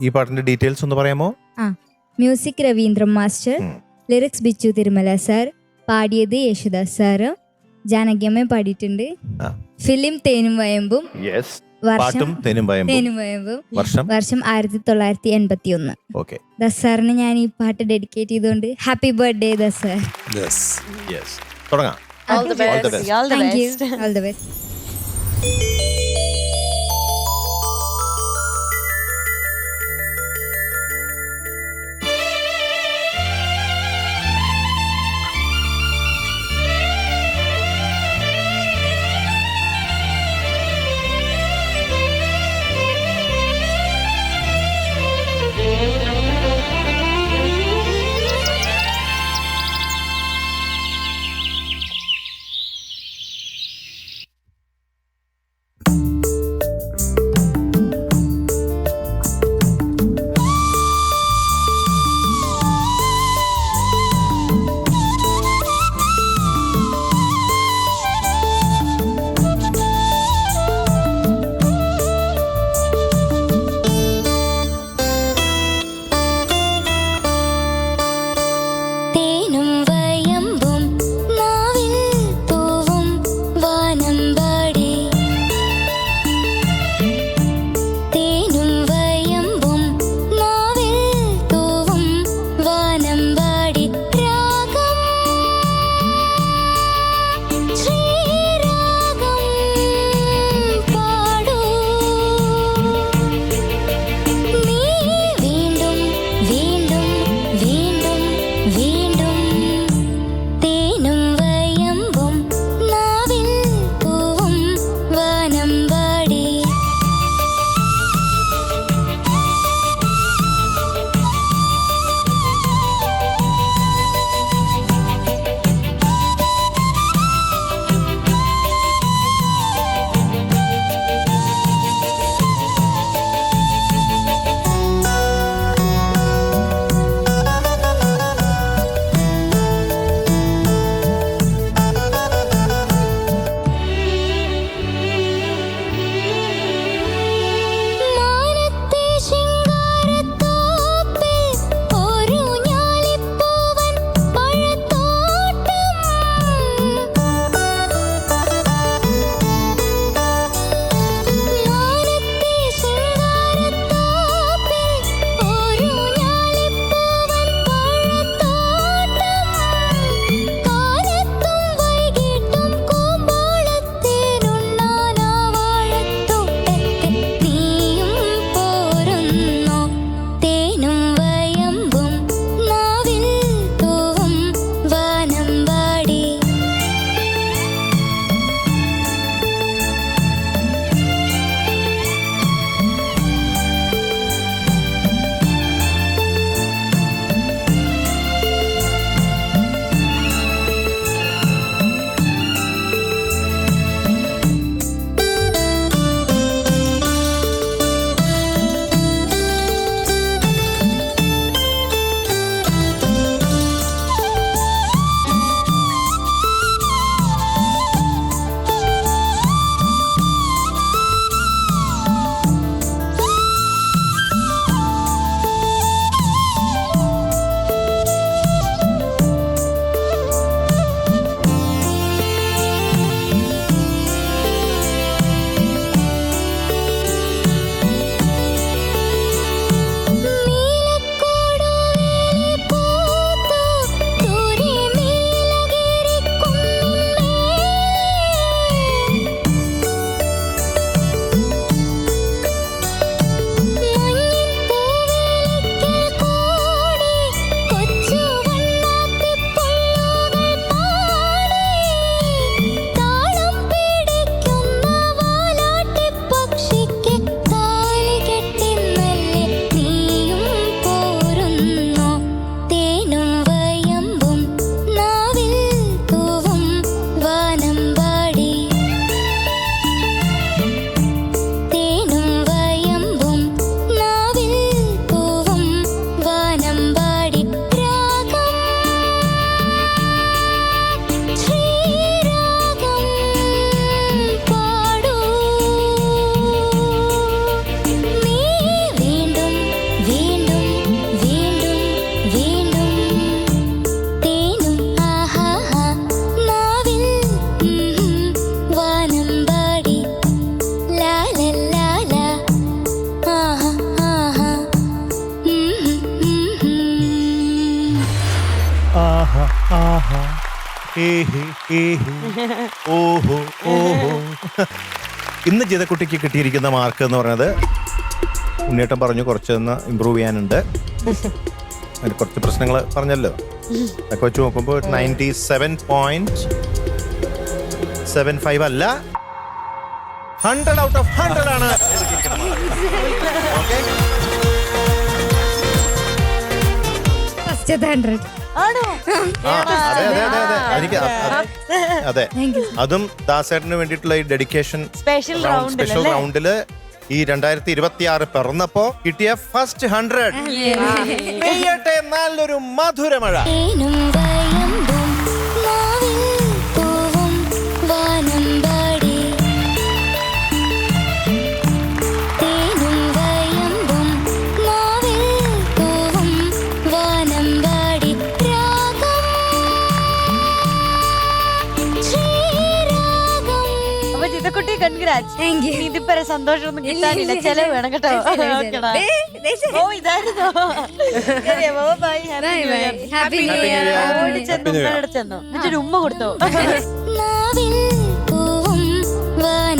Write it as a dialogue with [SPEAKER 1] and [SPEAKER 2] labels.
[SPEAKER 1] ഈ പാട്ടിന്റെ ഡീറ്റെയിൽസ് ഒന്ന് പറയാമോ?
[SPEAKER 2] Music Raveendran master, lyrics Bichu Thirumala sir, പാടിയത് യേശുദാസ് സാറ്, ജാനകിയമ്മ പാടിയിട്ടുണ്ട്. ഫിലിം തേനും വയമ്പും,
[SPEAKER 1] പാട്ടും തേനും വയമ്പും, വർഷം
[SPEAKER 2] 1981. ദസ് സാറിന് ഞാൻ ഈ പാട്ട് ഡെഡിക്കേറ്റ് ചെയ്തുകൊണ്ട് ഹാപ്പി ബർത്ത്ഡേ ദസ് സാർ.
[SPEAKER 1] തുടങ്ങാം.
[SPEAKER 3] All the best.
[SPEAKER 2] Thank you. All the best.
[SPEAKER 1] ഓഹോ ഓഹോ. ഇന്ന് ജിതക്കുട്ടിക്ക് കിട്ടിയിരിക്കുന്ന മാർക്ക് എന്ന് പറയുന്നത് ഉണ്ണിയേട്ടൻ പറഞ്ഞു കുറച്ചൊന്ന് ഇമ്പ്രൂവ് ചെയ്യാനുണ്ട്. അതിന് കുറച്ച് പ്രശ്നങ്ങൾ പറഞ്ഞല്ലോ, അതൊക്കെ വെച്ച് നോക്കുമ്പോൾ 97.75 അല്ല, 100 ഔട്ട് ഓഫ് 100 ആണ്. Okay?
[SPEAKER 2] ഫസ്റ്റത്തെ 100.
[SPEAKER 3] ആണോ?
[SPEAKER 1] ആ, അതെ അതെ അതെ അതെ എനിക്ക് അതെ,
[SPEAKER 2] Thank you.
[SPEAKER 1] അതും ദാസേട്ടന് വേണ്ടിയിട്ടുള്ള ഈ ഡെഡിക്കേഷൻ
[SPEAKER 3] സ്പെഷ്യൽ
[SPEAKER 1] സ്പെഷ്യൽ റൗണ്ടില് ഈ 2026 പിറന്നപ്പോ കിട്ടിയ ഫസ്റ്റ് 100 പെയ്യട്ടെ നല്ലൊരു മധുരമഴ.
[SPEAKER 4] തേനും വയമ്പും മാവിൽ പൂവും വാനമ്പാടി. തേനും വയമ്പും മാവിൽ പൂവും വാനമ്പാടി. രാഗം ശ്രീരാഗം.
[SPEAKER 3] അപ്പൊ ജിതക്കുട്ടി കൺഗ്രാറ്റ്സ്.
[SPEAKER 2] Thank you.
[SPEAKER 3] ഇതിപ്പോ സന്തോഷമൊന്നും കിട്ടാനില്ല, ചെലവ് വേണം കേട്ടോ. ഓക്കെടാ. ഓ ഇതായിരുന്നു. ശരി, അപ്പൊ bye. Happy New Year.
[SPEAKER 2] Happy New Year.
[SPEAKER 3] ഓടി ചെന്നു, ഉമ്മയുടെ അടുത്ത് ചെന്നു, എന്നിട്ടൊരു ഉമ്മ കൊടുത്തോ.
[SPEAKER 4] നാവിൽ പൂവും വാന